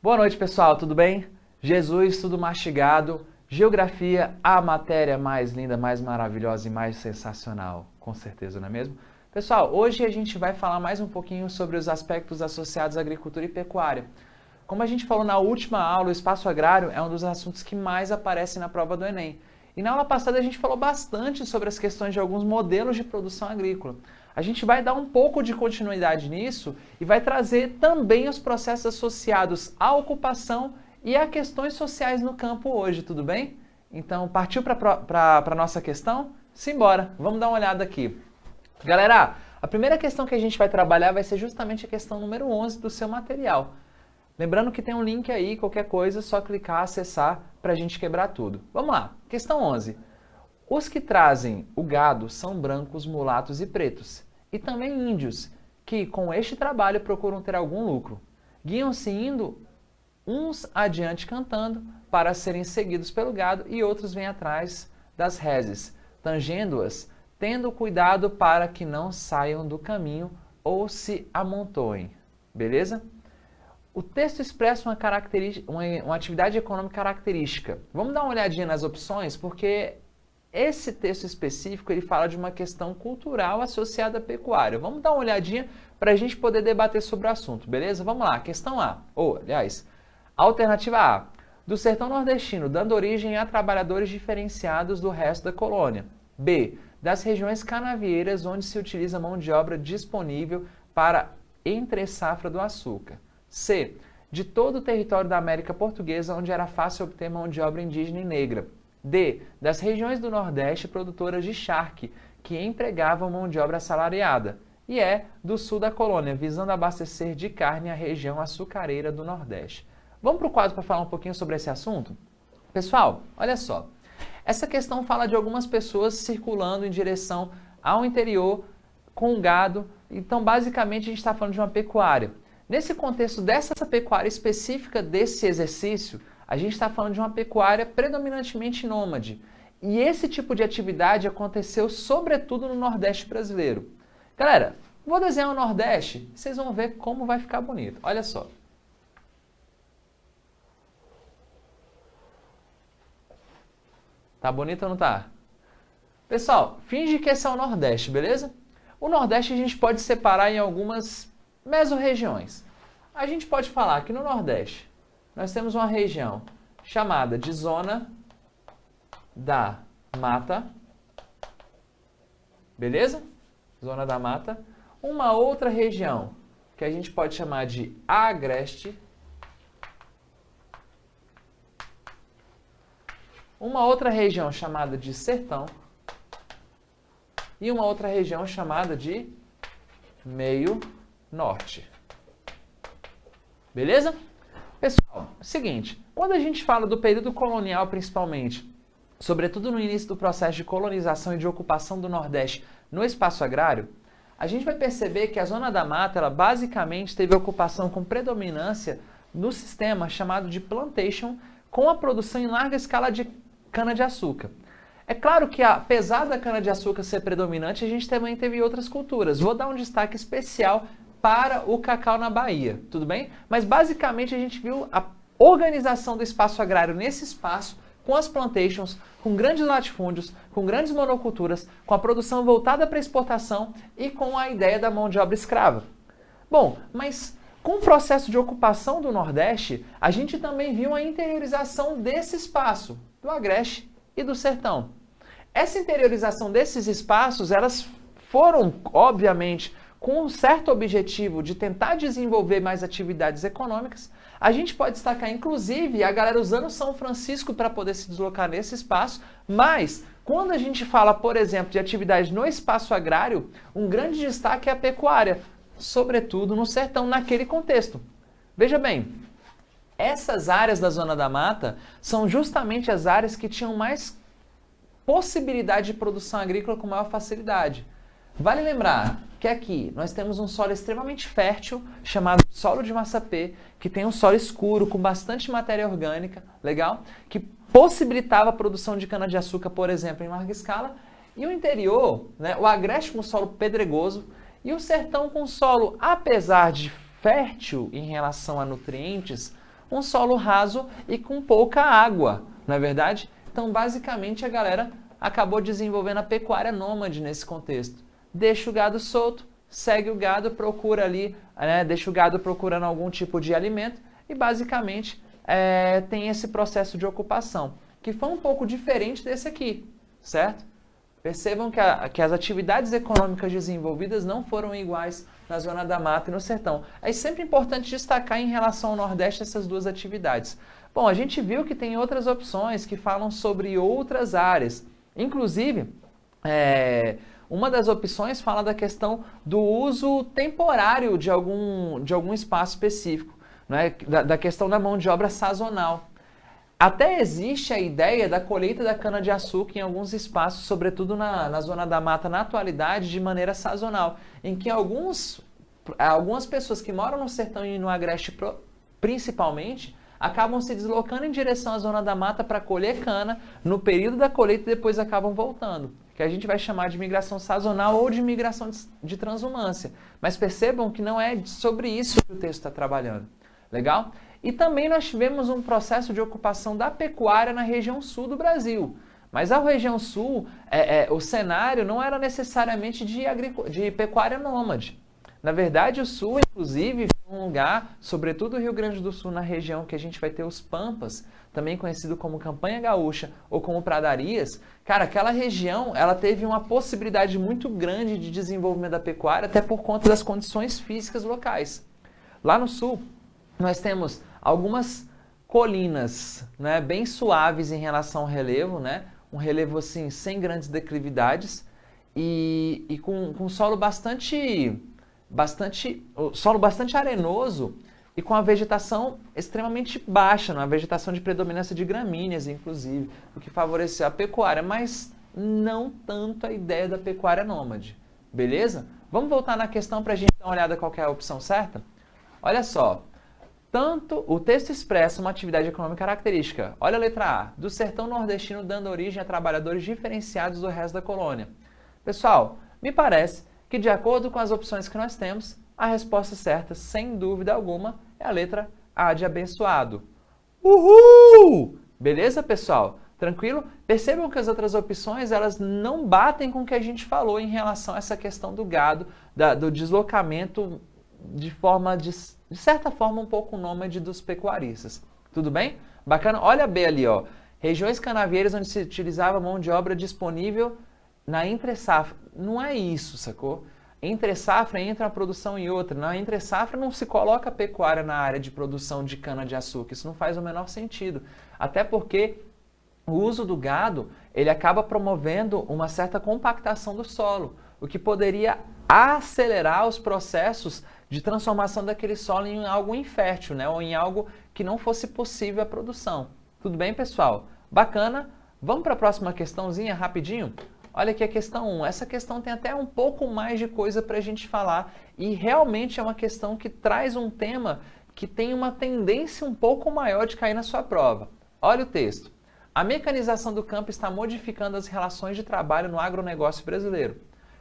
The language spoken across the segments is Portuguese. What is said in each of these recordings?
Boa noite, pessoal, tudo bem? Jesus, tudo mastigado. Geografia, a matéria mais linda, mais maravilhosa e mais sensacional, com certeza, não é mesmo? Pessoal, hoje a gente vai falar mais um pouquinho sobre os aspectos associados à agricultura e pecuária. Como a gente falou na última aula, o espaço agrário é um dos assuntos que mais aparece na prova do Enem. E na aula passada a gente falou bastante sobre as questões de alguns modelos de produção agrícola. A gente vai dar um pouco de continuidade nisso e vai trazer também os processos associados à ocupação e a questões sociais no campo hoje, tudo bem? Então, partiu para a nossa questão? Simbora, vamos dar uma olhada aqui. Galera, a primeira questão que a gente vai trabalhar vai ser justamente a questão número 11 do seu material. Lembrando que tem um link aí, qualquer coisa, só clicar, acessar para a gente quebrar tudo. Vamos lá, questão 11. Os que trazem o gado são brancos, mulatos e pretos, e também índios, que com este trabalho procuram ter algum lucro. Guiam-se indo uns adiante cantando para serem seguidos pelo gado e outros vêm atrás das reses, tangendo-as, tendo cuidado para que não saiam do caminho ou se amontoem. Beleza? O texto expressa uma atividade econômica característica. Vamos dar uma olhadinha nas opções, porque esse texto específico ele fala de uma questão cultural associada à pecuária. Vamos dar uma olhadinha para a gente poder debater sobre o assunto, beleza? Vamos lá, questão A. Alternativa A. Do sertão nordestino, dando origem a trabalhadores diferenciados do resto da colônia. B. Das regiões canavieiras, onde se utiliza mão de obra disponível para entre-safra do açúcar. C. De todo o território da América Portuguesa, onde era fácil obter mão de obra indígena e negra. D. Das regiões do Nordeste produtoras de charque, que empregavam mão de obra assalariada. E E. Do sul da colônia, visando abastecer de carne a região açucareira do Nordeste. Vamos para o quadro para falar um pouquinho sobre esse assunto? Pessoal, olha só. Essa questão fala de algumas pessoas circulando em direção ao interior com gado. Então, basicamente, a gente está falando de uma pecuária. Nesse contexto dessa pecuária específica desse exercício, a gente está falando de uma pecuária predominantemente nômade. E esse tipo de atividade aconteceu sobretudo no Nordeste brasileiro. Galera, vou desenhar o Nordeste, vocês vão ver como vai ficar bonito. Olha só. Tá bonito ou não tá? Pessoal, finge que esse é o Nordeste, beleza? O Nordeste a gente pode separar em algumas mesorregiões. A gente pode falar que no Nordeste nós temos uma região chamada de Zona da Mata, beleza? Zona da Mata. Uma outra região que a gente pode chamar de Agreste. Uma outra região chamada de Sertão. E uma outra região chamada de Meio Norte. Beleza? Pessoal, seguinte, quando a gente fala do período colonial principalmente, sobretudo no início do processo de colonização e de ocupação do Nordeste no espaço agrário, a gente vai perceber que a Zona da Mata, ela basicamente teve ocupação com predominância no sistema chamado de plantation, com a produção em larga escala de cana-de-açúcar. É claro que, apesar da cana-de-açúcar ser predominante, a gente também teve outras culturas. Vou dar um destaque especial para o cacau na Bahia, tudo bem? Mas basicamente a gente viu a organização do espaço agrário nesse espaço, com as plantations, com grandes latifúndios, com grandes monoculturas, com a produção voltada para exportação e com a ideia da mão de obra escrava. Bom, mas com o processo de ocupação do Nordeste, a gente também viu a interiorização desse espaço, do Agreste e do Sertão. Essa interiorização desses espaços, elas foram, obviamente, com um certo objetivo de tentar desenvolver mais atividades econômicas. A gente pode destacar, inclusive, a galera usando São Francisco para poder se deslocar nesse espaço, mas quando a gente fala, por exemplo, de atividade no espaço agrário, um grande destaque é a pecuária, sobretudo no sertão, naquele contexto. Veja bem, essas áreas da Zona da Mata são justamente as áreas que tinham mais possibilidade de produção agrícola com maior facilidade. Vale lembrar que aqui nós temos um solo extremamente fértil, chamado solo de Massapê, que tem um solo escuro, com bastante matéria orgânica, legal? Que possibilitava a produção de cana-de-açúcar, por exemplo, em larga escala. E o interior, né, o Agreste com solo pedregoso, e o Sertão com solo, apesar de fértil em relação a nutrientes, um solo raso e com pouca água, não é verdade? Então, basicamente, a galera acabou desenvolvendo a pecuária nômade nesse contexto. Deixa o gado solto, segue o gado, procura ali, deixa o gado procurando algum tipo de alimento e, basicamente, tem esse processo de ocupação, que foi um pouco diferente desse aqui, certo? Percebam que as atividades econômicas desenvolvidas não foram iguais na Zona da Mata e no Sertão. É sempre importante destacar em relação ao Nordeste essas duas atividades. Bom, a gente viu que tem outras opções que falam sobre outras áreas. Inclusive, uma das opções fala da questão do uso temporário de algum espaço específico, né? Da questão da mão de obra sazonal. Até existe a ideia da colheita da cana-de-açúcar em alguns espaços, sobretudo na Zona da Mata, na atualidade, de maneira sazonal, em que algumas pessoas que moram no Sertão e no Agreste, principalmente, acabam se deslocando em direção à Zona da Mata para colher cana no período da colheita e depois acabam voltando, que a gente vai chamar de migração sazonal ou de migração de transumância. Mas percebam que não é sobre isso que o texto está trabalhando. Legal? E também nós tivemos um processo de ocupação da pecuária na região sul do Brasil. Mas a região sul, o cenário não era necessariamente de pecuária nômade. Na verdade, o sul, inclusive, foi um lugar, sobretudo o Rio Grande do Sul, na região que a gente vai ter os Pampas, também conhecido como Campanha Gaúcha ou como Pradarias. Cara, aquela região, ela teve uma possibilidade muito grande de desenvolvimento da pecuária, até por conta das condições físicas locais. Lá no sul, nós temos algumas colinas, né, bem suaves em relação ao relevo, né, um relevo assim sem grandes declividades e com solo bastante arenoso e com a vegetação extremamente baixa, uma vegetação de predominância de gramíneas, inclusive, o que favoreceu a pecuária, mas não tanto a ideia da pecuária nômade. Beleza? Vamos voltar na questão para a gente dar uma olhada qual que é a opção certa? Olha só. Tanto o texto expressa uma atividade econômica característica, olha a letra A, do sertão nordestino dando origem a trabalhadores diferenciados do resto da colônia. Pessoal, me parece que de acordo com as opções que nós temos, a resposta certa, sem dúvida alguma, é a letra A de abençoado. Uhul! Beleza, pessoal? Tranquilo? Percebam que as outras opções, elas não batem com o que a gente falou em relação a essa questão do gado, do deslocamento de certa forma, um pouco nômade dos pecuaristas. Tudo bem? Bacana? Olha a B ali, ó. Regiões canavieiras onde se utilizava mão de obra disponível na entre-safra. Não é isso, sacou? Entre-safra entra uma produção e outra. Na entre-safra não se coloca pecuária na área de produção de cana-de-açúcar. Isso não faz o menor sentido. Até porque o uso do gado, ele acaba promovendo uma certa compactação do solo, o que poderia acelerar os processos de transformação daquele solo em algo infértil, né? Ou em algo que não fosse possível a produção. Tudo bem, pessoal? Bacana? Vamos para a próxima questãozinha, rapidinho? Olha aqui a questão 1. Essa questão tem até um pouco mais de coisa para a gente falar e realmente é uma questão que traz um tema que tem uma tendência um pouco maior de cair na sua prova. Olha o texto. A mecanização do campo está modificando as relações de trabalho no agronegócio brasileiro.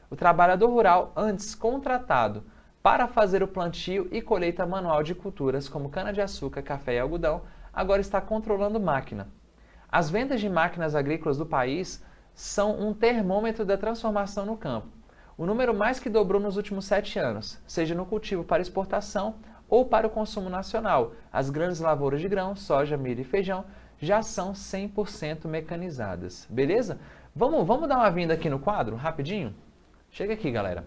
O trabalhador rural, antes contratado para fazer o plantio e colheita manual de culturas como cana-de-açúcar, café e algodão, agora está controlando máquina. As vendas de máquinas agrícolas do país são um termômetro da transformação no campo. O número mais que dobrou nos últimos 7 anos, seja no cultivo para exportação ou para o consumo nacional. As grandes lavouras de grão, soja, milho e feijão já são 100% mecanizadas. Beleza? Vamos dar uma vinda aqui no quadro, rapidinho? Chega aqui, galera.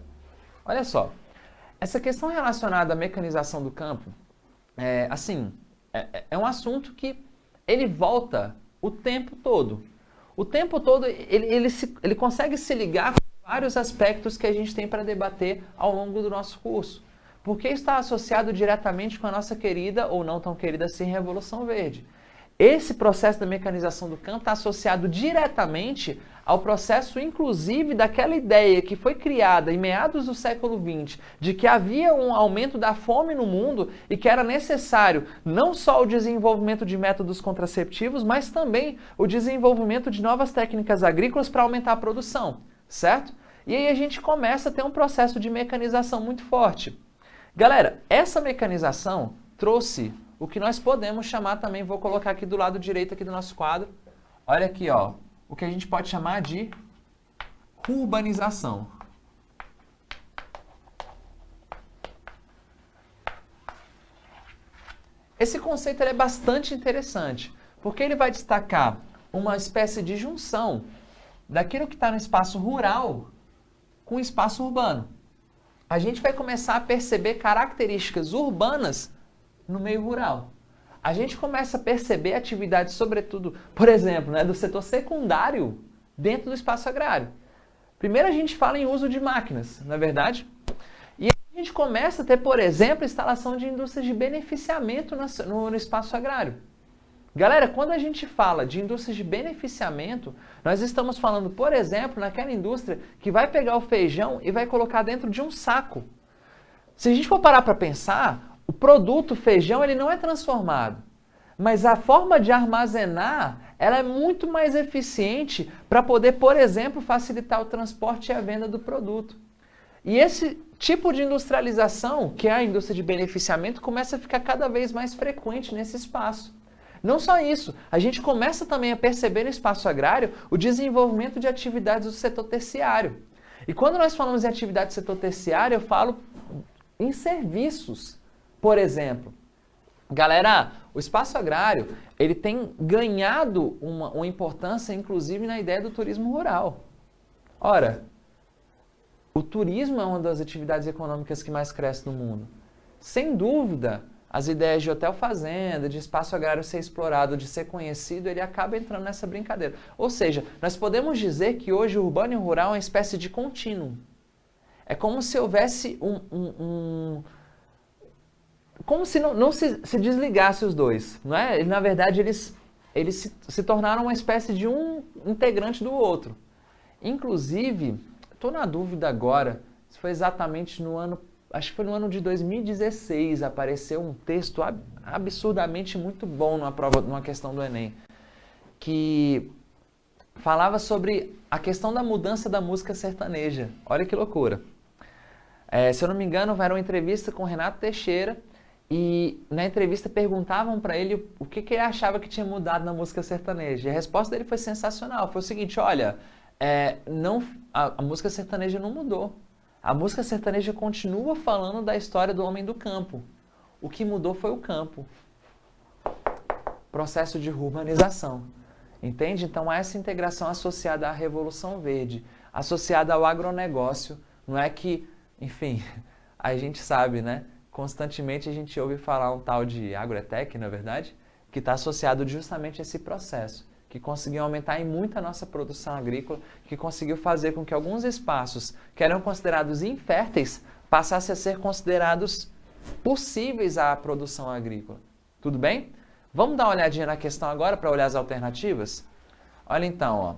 Olha só. Essa questão relacionada à mecanização do campo, é um assunto que ele volta o tempo todo. O tempo todo ele consegue se ligar com vários aspectos que a gente tem para debater ao longo do nosso curso. Porque está associado diretamente com a nossa querida ou não tão querida assim Revolução Verde. Esse processo da mecanização do campo está associado diretamente ao processo, inclusive, daquela ideia que foi criada em meados do século XX, de que havia um aumento da fome no mundo e que era necessário não só o desenvolvimento de métodos contraceptivos, mas também o desenvolvimento de novas técnicas agrícolas para aumentar a produção, certo? E aí a gente começa a ter um processo de mecanização muito forte. Galera, essa mecanização trouxe o que nós podemos chamar também, vou colocar aqui do lado direito aqui do nosso quadro, olha aqui, ó, o que a gente pode chamar de urbanização. Esse conceito ele é bastante interessante, porque ele vai destacar uma espécie de junção daquilo que está no espaço rural com o espaço urbano. A gente vai começar a perceber características urbanas no meio rural. A gente começa a perceber atividades, sobretudo, por exemplo, né, do setor secundário dentro do espaço agrário. Primeiro a gente fala em uso de máquinas, não é verdade? E a gente começa a ter, por exemplo, instalação de indústrias de beneficiamento no espaço agrário. Galera, quando a gente fala de indústrias de beneficiamento, nós estamos falando, por exemplo, naquela indústria que vai pegar o feijão e vai colocar dentro de um saco. Se a gente for parar para pensar, o produto feijão ele não é transformado, mas a forma de armazenar ela é muito mais eficiente para poder, por exemplo, facilitar o transporte e a venda do produto. E esse tipo de industrialização, que é a indústria de beneficiamento, começa a ficar cada vez mais frequente nesse espaço. Não só isso, a gente começa também a perceber no espaço agrário o desenvolvimento de atividades do setor terciário. E quando nós falamos em atividade do setor terciário, eu falo em serviços, por exemplo. Galera, o espaço agrário ele tem ganhado uma importância, inclusive, na ideia do turismo rural. Ora, o turismo é uma das atividades econômicas que mais cresce no mundo. Sem dúvida, as ideias de hotel fazenda, de espaço agrário ser explorado, de ser conhecido, ele acaba entrando nessa brincadeira. Ou seja, nós podemos dizer que hoje o urbano e o rural é uma espécie de contínuo. É como se houvesse como se não se desligasse os dois, não é? Na verdade, eles se tornaram uma espécie de um integrante do outro. Inclusive, estou na dúvida agora, se foi exatamente no ano, acho que foi no ano de 2016, apareceu um texto absurdamente muito bom numa questão do Enem, que falava sobre a questão da mudança da música sertaneja. Olha que loucura. Se eu não me engano, era uma entrevista com o Renato Teixeira, e na entrevista perguntavam para ele o que ele achava que tinha mudado na música sertaneja. E a resposta dele foi sensacional. Foi o seguinte, olha, a música sertaneja não mudou. A música sertaneja continua falando da história do homem do campo. O que mudou foi o campo. Processo de urbanização. Entende? Então, essa integração associada à Revolução Verde, associada ao agronegócio, não é que, enfim, a gente sabe, né? Constantemente a gente ouve falar um tal de agrotech, não é verdade? Que está associado justamente a esse processo, que conseguiu aumentar em muito a nossa produção agrícola, que conseguiu fazer com que alguns espaços que eram considerados inférteis passassem a ser considerados possíveis à produção agrícola. Tudo bem? Vamos dar uma olhadinha na questão agora para olhar as alternativas? Olha então, ó.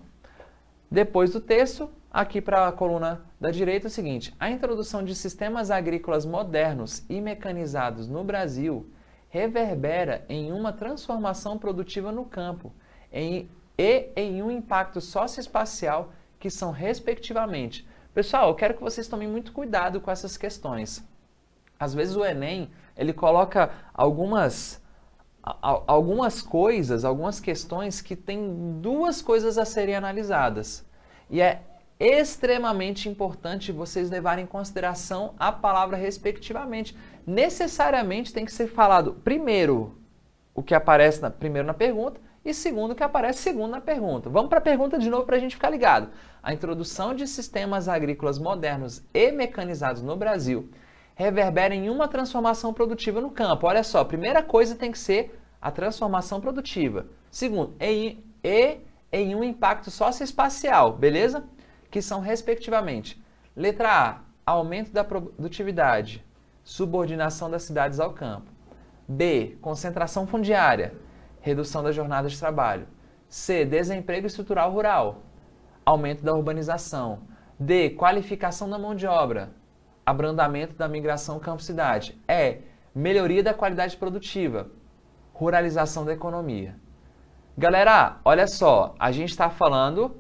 Depois do texto, aqui para a coluna da direita é o seguinte: a introdução de sistemas agrícolas modernos e mecanizados no Brasil reverbera em uma transformação produtiva no campo e em um impacto socioespacial que são respectivamente. Pessoal, eu quero que vocês tomem muito cuidado com essas questões. Às vezes o Enem, ele coloca algumas coisas, algumas questões que tem duas coisas a serem analisadas. E é extremamente importante vocês levarem em consideração a palavra respectivamente. Necessariamente tem que ser falado primeiro o que aparece primeiro na pergunta e segundo o que aparece segundo na pergunta. Vamos para a pergunta de novo para a gente ficar ligado. A introdução de sistemas agrícolas modernos e mecanizados no Brasil reverbera em uma transformação produtiva no campo. Olha só, a primeira coisa tem que ser a transformação produtiva. Segundo, em um impacto socioespacial, beleza? Que são, respectivamente, letra A, aumento da produtividade, subordinação das cidades ao campo. B, concentração fundiária, redução da jornada de trabalho. C, desemprego estrutural rural, aumento da urbanização. D, qualificação da mão de obra, abrandamento da migração campo-cidade. E, melhoria da qualidade produtiva, ruralização da economia. Galera, olha só, a gente está falando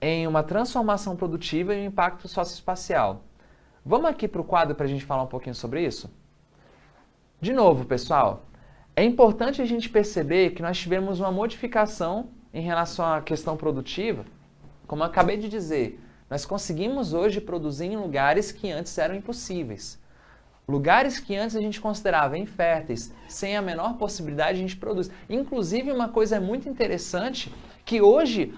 em uma transformação produtiva e um impacto socioespacial. Vamos aqui para o quadro para a gente falar um pouquinho sobre isso? De novo, pessoal, É importante a gente perceber que nós tivemos uma modificação em relação à questão produtiva. Como eu acabei de dizer, nós conseguimos hoje produzir em lugares que antes eram impossíveis. Lugares que antes a gente considerava inférteis, sem a menor possibilidade, a gente produz. Inclusive, uma coisa muito interessante, que hoje,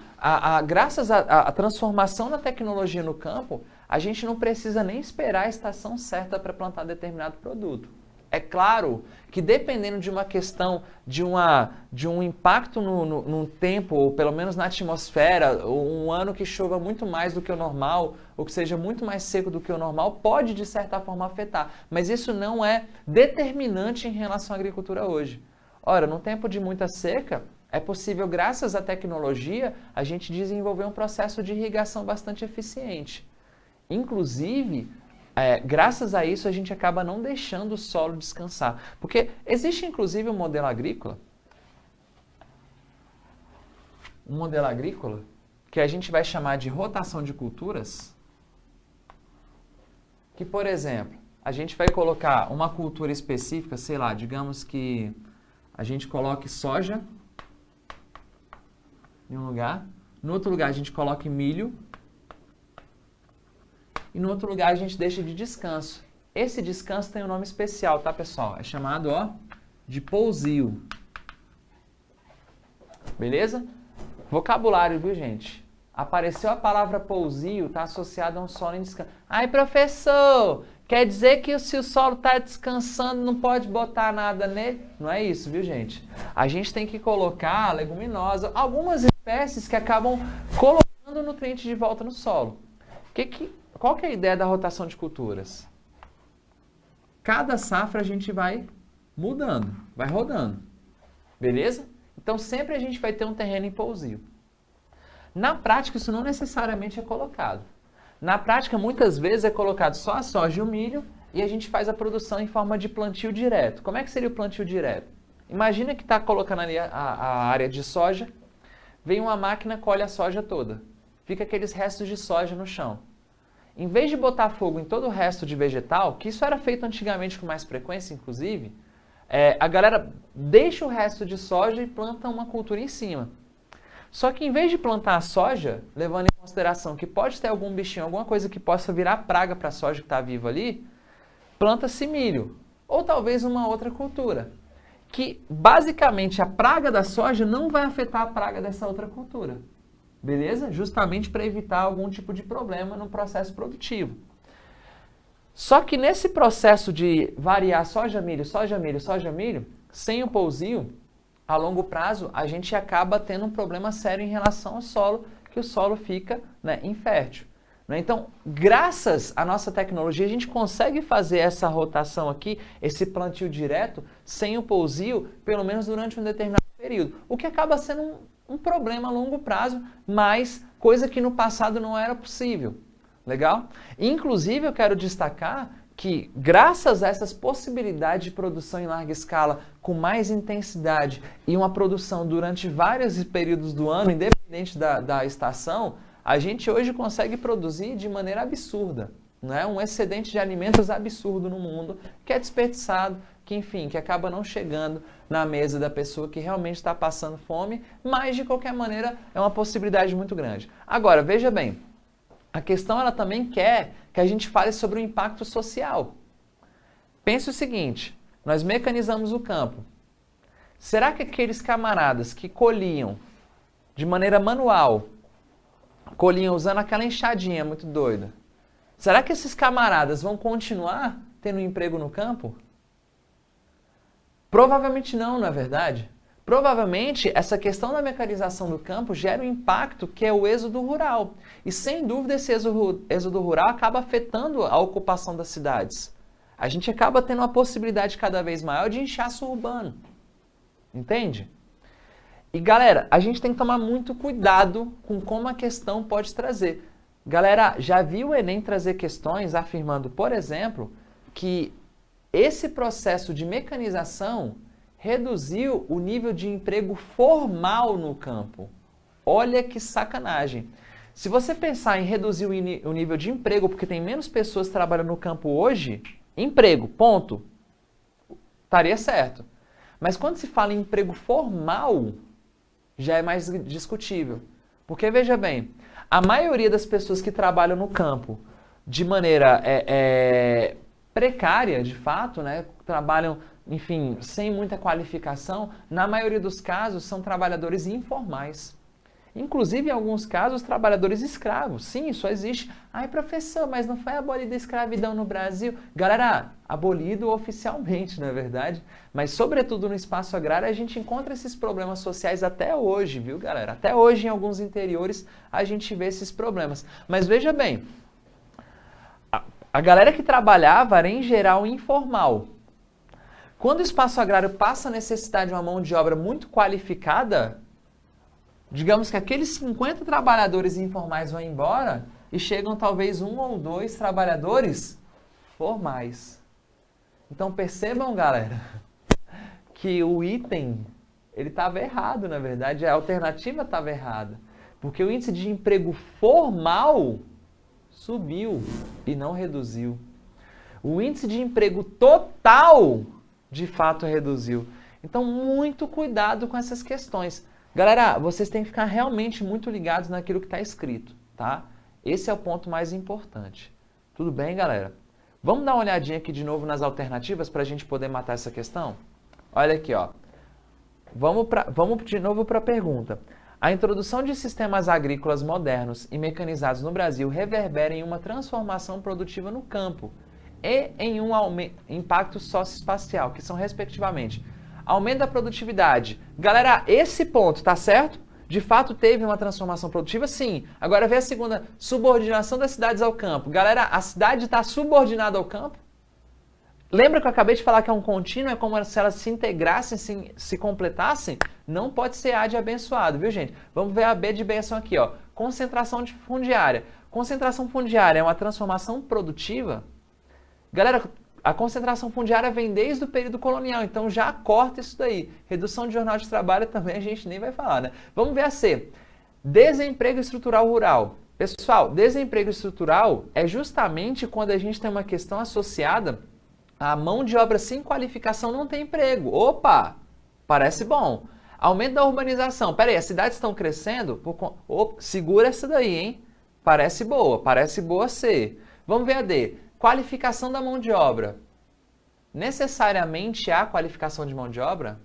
graças à transformação da tecnologia no campo, a gente não precisa nem esperar a estação certa para plantar determinado produto. É claro que dependendo de uma questão de um impacto no tempo, ou pelo menos na atmosfera, ou um ano que chova muito mais do que o normal, ou que seja muito mais seco do que o normal, pode de certa forma afetar. Mas isso não é determinante em relação à agricultura hoje. Ora, num tempo de muita seca, é possível, graças à tecnologia, a gente desenvolver um processo de irrigação bastante eficiente. Inclusive, graças a isso, a gente acaba não deixando o solo descansar. Porque existe, inclusive, um modelo agrícola que a gente vai chamar de rotação de culturas, que, por exemplo, a gente vai colocar uma cultura específica, sei lá, digamos que a gente coloque soja em um lugar, no outro lugar a gente coloque milho, e no outro lugar a gente deixa de descanso. Esse descanso tem um nome especial, tá, pessoal? É chamado, de pousio. Beleza? Vocabulário, viu, gente? Apareceu a palavra pousio, está associado a um solo em descanso. Ai, professor, quer dizer que se o solo está descansando, não pode botar nada nele? Não é isso, viu, gente? A gente tem que colocar leguminosa, algumas espécies que acabam colocando nutrientes de volta no solo. Qual que é a ideia da rotação de culturas? Cada safra a gente vai mudando, vai rodando. Beleza? Então sempre a gente vai ter um terreno em pousio. Na prática, isso não necessariamente é colocado. Na prática, muitas vezes é colocado só a soja e o milho e a gente faz a produção em forma de plantio direto. Como é que seria o plantio direto? Imagina que está colocando ali a área de soja, vem uma máquina, colhe a soja toda. Fica aqueles restos de soja no chão. Em vez de botar fogo em todo o resto de vegetal, que isso era feito antigamente com mais frequência, inclusive, a galera deixa o resto de soja e planta uma cultura em cima. Só que em vez de plantar a soja, levando em consideração que pode ter algum bichinho, alguma coisa que possa virar praga para a soja que está viva ali, planta-se milho, ou talvez uma outra cultura, que basicamente a praga da soja não vai afetar a praga dessa outra cultura. Beleza? Justamente para evitar algum tipo de problema no processo produtivo. Só que nesse processo de variar soja, milho, soja, milho, soja, milho, sem o pousio, a longo prazo, a gente acaba tendo um problema sério em relação ao solo, que o solo fica, infértil. Então, graças à nossa tecnologia, a gente consegue fazer essa rotação aqui, esse plantio direto, sem o pousio, pelo menos durante um determinado período. O que acaba sendo um problema a longo prazo, mas coisa que no passado não era possível. Legal? Inclusive, eu quero destacar que, graças a essas possibilidades de produção em larga escala, com mais intensidade e uma produção durante vários períodos do ano, independente da estação, a gente hoje consegue produzir de maneira absurda, um excedente de alimentos absurdo no mundo, que é desperdiçado, que acaba não chegando na mesa da pessoa que realmente está passando fome, mas de qualquer maneira é uma possibilidade muito grande. Agora, veja bem, a questão ela também quer que a gente fale sobre o impacto social. Pense o seguinte, nós mecanizamos o campo. Será que aqueles camaradas que colhiam de maneira manual, colhiam usando aquela enxadinha muito doida, será que esses camaradas vão continuar tendo um emprego no campo? Provavelmente não, não é verdade? Provavelmente, essa questão da mecanização do campo gera um impacto que é o êxodo rural. E, sem dúvida, esse êxodo rural acaba afetando a ocupação das cidades. A gente acaba tendo uma possibilidade cada vez maior de inchaço urbano. Entende? E, galera, a gente tem que tomar muito cuidado com como a questão pode trazer. Galera, já viu o Enem trazer questões afirmando, por exemplo, que esse processo de mecanização reduziu o nível de emprego formal no campo. Olha que sacanagem. Se você pensar em reduzir o nível de emprego, porque tem menos pessoas trabalhando no campo hoje, emprego, ponto, estaria certo. Mas quando se fala em emprego formal, já é mais discutível. Porque, veja bem, a maioria das pessoas que trabalham no campo de maneira precária, de fato, né, trabalham, enfim, sem muita qualificação, na maioria dos casos são trabalhadores informais. Inclusive, em alguns casos, trabalhadores escravos. Sim, isso existe. Ai, professor, mas não foi abolida a escravidão no Brasil? Galera, abolido oficialmente, não é verdade? Mas, sobretudo no espaço agrário, a gente encontra esses problemas sociais até hoje, viu, galera? Até hoje, em alguns interiores, a gente vê esses problemas. Mas veja bem, a galera que trabalhava era, em geral, informal. Quando o espaço agrário passa a necessidade de uma mão de obra muito qualificada, digamos que aqueles 50 trabalhadores informais vão embora e chegam talvez 1 ou 2 trabalhadores formais. Então percebam, galera, que o item ele estava errado, na verdade, a alternativa estava errada. Porque o índice de emprego formal subiu e não reduziu. O índice de emprego total, de fato, reduziu. Então, muito cuidado com essas questões. Galera, vocês têm que ficar realmente muito ligados naquilo que está escrito, tá? Esse é o ponto mais importante. Tudo bem, galera? Vamos dar uma olhadinha aqui de novo nas alternativas para a gente poder matar essa questão? Olha aqui, ó. Vamos de novo para a pergunta. A introdução de sistemas agrícolas modernos e mecanizados no Brasil reverbera em uma transformação produtiva no campo e em um impacto socioespacial, que são, respectivamente, aumento da produtividade. Galera, esse ponto, tá certo? De fato, teve uma transformação produtiva? Sim. Agora vem a segunda, subordinação das cidades ao campo. Galera, a cidade está subordinada ao campo? Lembra que eu acabei de falar que é um contínuo? É como se elas se integrassem, se completassem? Não pode ser A de abençoado, viu, gente? Vamos ver a B de benção aqui, ó. Concentração de fundiária. Concentração fundiária é uma transformação produtiva? Galera, a concentração fundiária vem desde o período colonial, então já corta isso daí. Redução de jornal de trabalho também a gente nem vai falar, né? Vamos ver a C. Desemprego estrutural rural. Pessoal, desemprego estrutural é justamente quando a gente tem uma questão associada à mão de obra sem qualificação não tem emprego. Opa! Parece bom. Aumento da urbanização. Pera aí, as cidades estão crescendo? Segura essa daí, hein? Parece boa C. Vamos ver a D. Qualificação da mão de obra. Necessariamente há qualificação de mão de obra?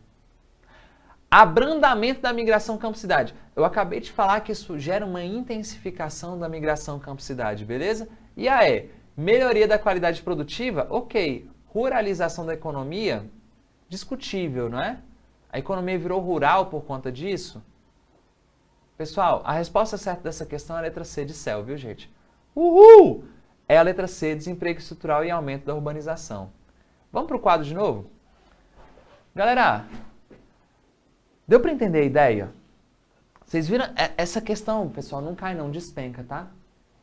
Abrandamento da migração campo-cidade. Eu acabei de falar que isso gera uma intensificação da migração campo-cidade, beleza? E a E? Melhoria da qualidade produtiva? Ok. Ruralização da economia? Discutível, não é? A economia virou rural por conta disso? Pessoal, a resposta certa dessa questão é a letra C de céu, viu, gente? Uhul! É a letra C, desemprego estrutural e aumento da urbanização. Vamos para o quadro de novo? Galera, deu para entender a ideia? Vocês viram? Essa questão, pessoal, não cai não, despenca, tá?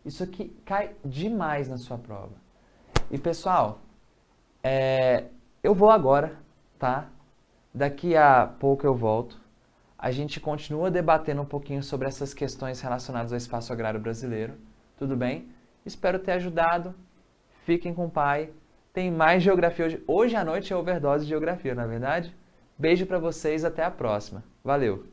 Isso aqui cai demais na sua prova. E, pessoal, eu vou agora, tá? Daqui a pouco eu volto. A gente continua debatendo um pouquinho sobre essas questões relacionadas ao espaço agrário brasileiro. Tudo bem? Espero ter ajudado. Fiquem com o pai. Tem mais geografia hoje. Hoje à noite é overdose de geografia, na verdade. Beijo para vocês, até a próxima. Valeu!